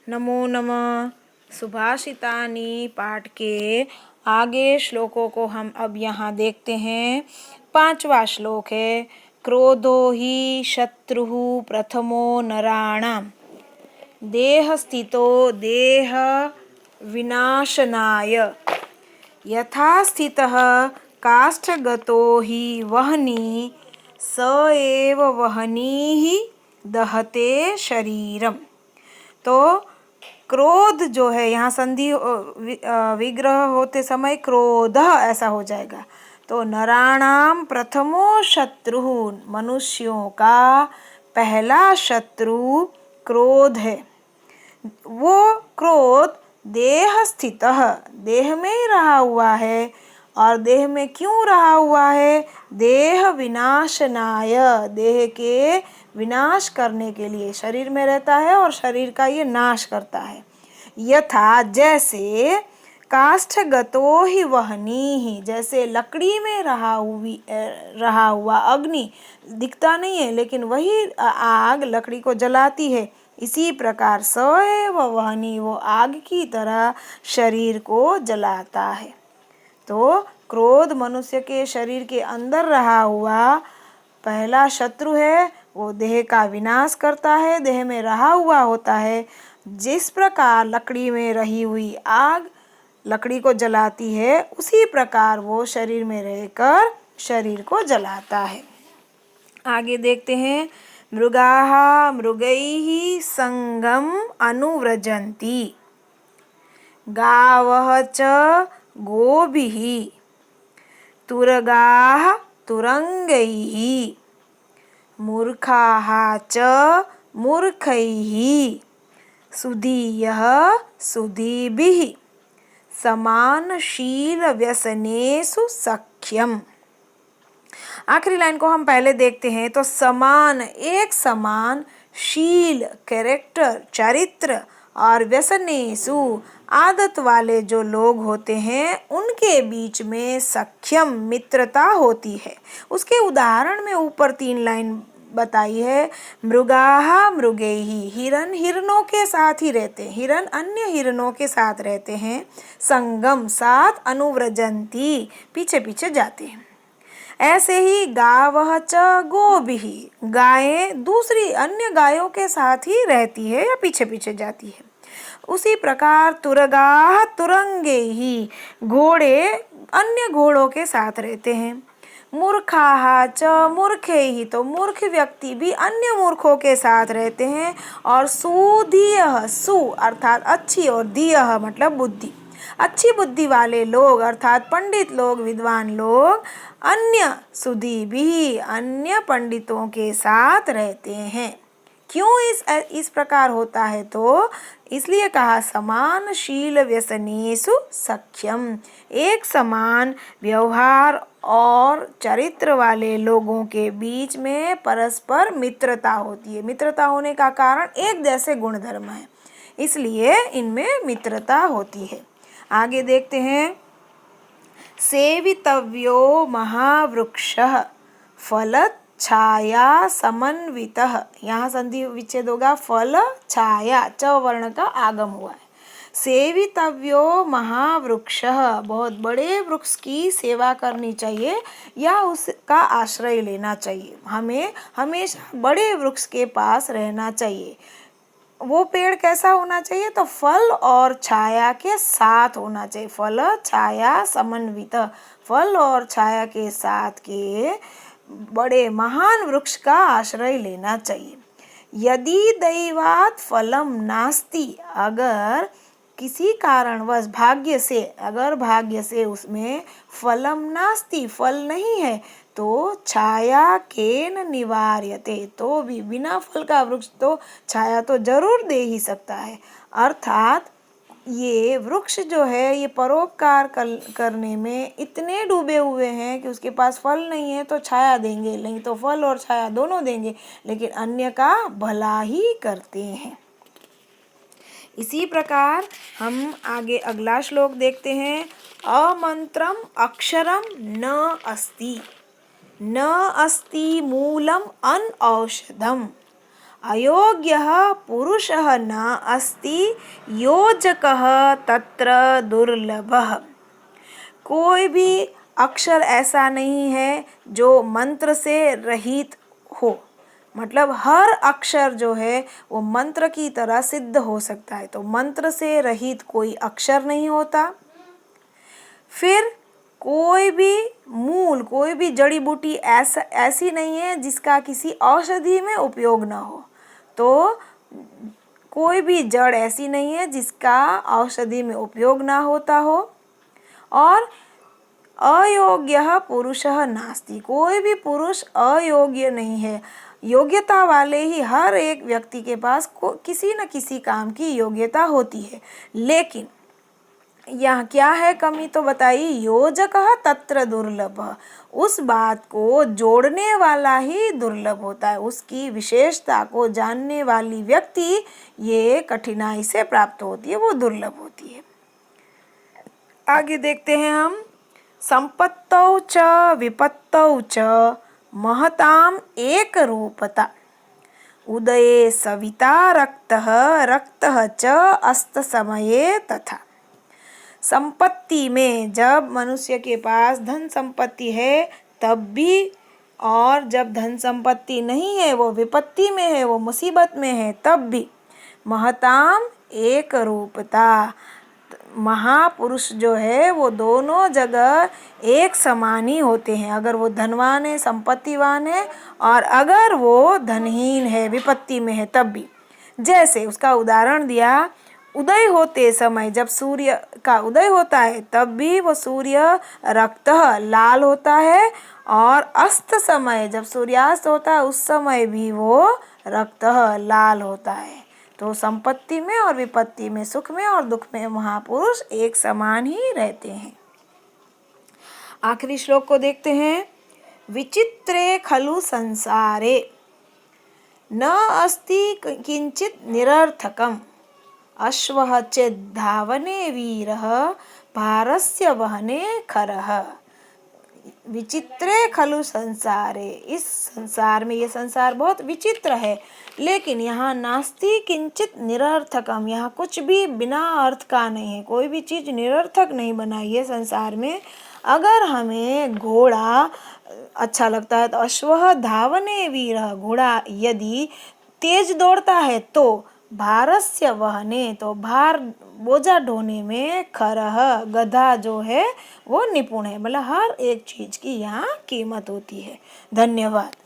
नमो नमः। सुभाषितानि पाठ के आगे श्लोकों को हम अब यहाँ देखते हैं। 5वां श्लोक है, क्रोधो हि शत्रुः प्रथमो नराणाम् देह स्थितो देह विनाशनाय यथा स्थितः काष्ठगतो हि वह्नि स एव वह्निः दहते शरीरम। तो क्रोध जो है, यहाँ संधि विग्रह होते समय क्रोध ऐसा हो जाएगा। तो नराणाम प्रथमो शत्रु, मनुष्यों का पहला शत्रु क्रोध है। वो क्रोध देह स्थित, देह में ही रहा हुआ है। और देह में क्यों रहा हुआ है? देह विनाशनाय, देह के विनाश करने के लिए शरीर में रहता है और शरीर का ये नाश करता है। यथा, जैसे, काष्ठगतो हि वह्निः, जैसे लकड़ी में रहा हुआ अग्नि दिखता नहीं है लेकिन वही आग लकड़ी को जलाती है, इसी प्रकार स एव वह्नि, वो आग की तरह शरीर को जलाता है। तो क्रोध मनुष्य के शरीर के अंदर रहा हुआ पहला शत्रु है। वो देह का विनाश करता है, देह में रहा हुआ होता है। जिस प्रकार लकड़ी में रही हुई आग लकड़ी को जलाती है, उसी प्रकार वो शरीर में रहकर शरीर को जलाता है। आगे देखते हैं, मृगाः मृगैः संगम अनुव्रजन्ति गावः च गोभिः तुरगाः तुरंगैः मूर्खाः च मूर्खैः सुधीयः सुधीभिः समानशील व्यसनेषु सख्यम। आखिरी लाइन को हम पहले देखते हैं। तो समान, एक समान, शील कैरेक्टर चरित्र, और व्यसनेषु आदत वाले जो लोग होते हैं उनके बीच में सख्यम मित्रता होती है। उसके उदाहरण में ऊपर 3 लाइन बताई है। मृगाः मृगैः, हिरन हिरनों के साथ ही रहते हैं, हिरन अन्य हिरनों के साथ रहते हैं। संगम, साथ, अनुव्रजन्ति, पीछे पीछे जाते हैं। ऐसे ही गावः च गोभिः, गायें दूसरी अन्य गायों के साथ ही रहती है या पीछे पीछे जाती है। उसी प्रकार तुरगाः तुरंगैः, घोड़े अन्य घोड़ों के साथ रहते हैं। मूर्खाः च मूर्खैः, तो मूर्ख व्यक्ति भी अन्य मूर्खों के साथ रहते हैं। और सुधीयः, सु अर्थात अच्छी, और धीयः मतलब बुद्धि, अच्छी बुद्धि वाले लोग अर्थात पंडित लोग, विद्वान लोग अन्य सुधी भी, अन्य पंडितों के साथ रहते हैं। क्यों इस प्रकार होता है? तो इसलिए कहा समानशील व्यसनेषु सख्यम, एक समान व्यवहार और चरित्र वाले लोगों के बीच में परस्पर मित्रता होती है। मित्रता होने का कारण एक जैसे गुणधर्म है, इसलिए इनमें मित्रता होती है। आगे देखते हैं, सेवितव्यो महावृक्षः फल छाया समन्वितः, यहाँ संधि विच्छेद होगा, फल छाया, च वर्ण का आगम हुआ है। सेवितव्यो महावृक्षः, बहुत बड़े वृक्ष की सेवा करनी चाहिए या उसका आश्रय लेना चाहिए। हमें हमेशा बड़े वृक्ष के पास रहना चाहिए। वो पेड़ कैसा होना चाहिए? तो फल और छाया के साथ होना चाहिए। फल छाया समन्वित, फल और छाया के साथ के बड़े महान वृक्ष का आश्रय लेना चाहिए। यदि दैवात् फलम नास्ति, अगर किसी कारणवश अगर भाग्य से उसमें फलम नास्ति, फल नहीं है, तो छाया केन निवार्यते, तो भी बिना फल का वृक्ष तो छाया तो जरूर दे ही सकता है। अर्थात ये वृक्ष जो है ये परोपकार करने में इतने डूबे हुए हैं कि उसके पास फल नहीं है तो छाया देंगे, नहीं तो फल और छाया दोनों देंगे, लेकिन अन्य का भला ही करते हैं। इसी प्रकार हम आगे अगला श्लोक देखते हैं। अमंत्रम अक्षरम न अस्ति, न अस्ति मूलम अनौषधम अयोग्यः पुरुषः न अस्ति योजकः तत्र दुर्लभः। कोई भी अक्षर ऐसा नहीं है जो मंत्र से रहित हो, मतलब हर अक्षर जो है वो मंत्र की तरह सिद्ध हो सकता है, तो मंत्र से रहित कोई अक्षर नहीं होता। फिर कोई भी मूल, कोई भी जड़ी बूटी ऐसी नहीं है जिसका किसी औषधि में उपयोग न हो, तो कोई भी जड़ ऐसी नहीं है जिसका औषधि में उपयोग ना होता हो। और अयोग्यः पुरुषः नास्ति, कोई भी पुरुष अयोग्य नहीं है। योग्यता वाले ही हर एक व्यक्ति के पास किसी न किसी काम की योग्यता होती है, लेकिन यहाँ क्या है कमी तो बताइए। योजकः तत्र दुर्लभः, उस बात को जोड़ने वाला ही दुर्लभ होता है, उसकी विशेषता को जानने वाली व्यक्ति ये कठिनाई से प्राप्त होती है, वो दुर्लभ होती है। आगे देखते हैं हम। संपत्तौ च विपत्तौ च महताम एक रूपता, उदये सविता रक्तः रक्तः च अस्त समये तथा। संपत्ति में, जब मनुष्य के पास धन संपत्ति है तब भी, और जब धन संपत्ति नहीं है, वो विपत्ति में है, वो मुसीबत में है, तब भी महताम एक रूपता, महापुरुष जो है वो दोनों जगह एक समान ही होते हैं। अगर वो धनवान है, संपत्तिवान है, और अगर वो धनहीन है, विपत्ति में है, तब भी। जैसे उसका उदाहरण दिया, उदय होते समय, जब सूर्य का उदय होता है तब भी वो सूर्य रक्तः लाल होता है, और अस्त समय, जब सूर्यास्त होता है उस समय भी वो रक्तः लाल होता है। तो संपत्ति में और विपत्ति में, सुख में और दुख में महापुरुष एक समान ही रहते हैं। आखिरी श्लोक को देखते हैं। विचित्रे खलु संसारे न अस्ति किंचित निरर्थकम्, अश्वः चेद्धावने वीरः भारस्य वहने खरः। विचित्रे खलु संसारे, इस संसार में, ये संसार बहुत विचित्र है, लेकिन यहाँ नास्ति किंचित निरर्थकम, यहाँ कुछ भी बिना अर्थ का नहीं है, कोई भी चीज़ निरर्थक नहीं बनाई है संसार में। अगर हमें घोड़ा अच्छा लगता है तो अश्वः धावने वीरः, घोड़ा यदि तेज दौड़ता है, तो भारस्य वहने, तो भार बोझा ढोने में खरः, गधा जो है वो निपुण है। मतलब हर एक चीज़ की यहाँ कीमत होती है। धन्यवाद।